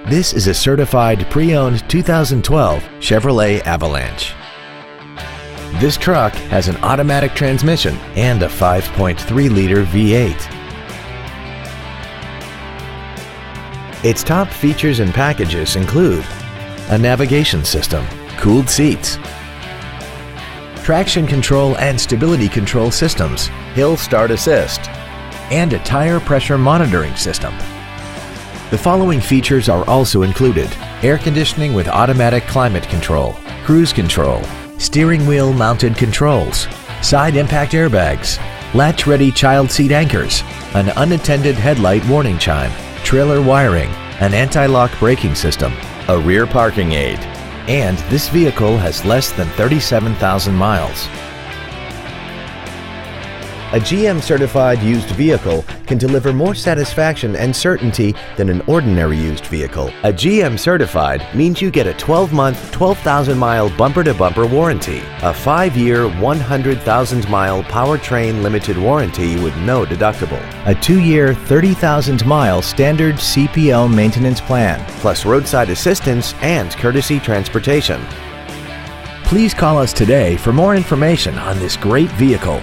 This is a certified pre-owned 2012 Chevrolet Avalanche. This truck has an automatic transmission and a 5.3-liter V8. Its top features and packages include a navigation system, cooled seats, traction control and stability control systems, hill start assist, and a tire pressure monitoring system. The following features are also included: air conditioning with automatic climate control, cruise control, steering wheel mounted controls, side impact airbags, latch-ready child seat anchors, an unattended headlight warning chime, trailer wiring, an anti-lock braking system, a rear parking aid, and this vehicle has less than 37,000 miles. A GM-certified used vehicle can deliver more satisfaction and certainty than an ordinary used vehicle. A GM-certified means you get a 12-month, 12,000-mile bumper-to-bumper warranty, a 5-year, 100,000-mile powertrain limited warranty with no deductible, a 2-year, 30,000-mile standard CPL maintenance plan, plus roadside assistance and courtesy transportation. Please call us today for more information on this great vehicle.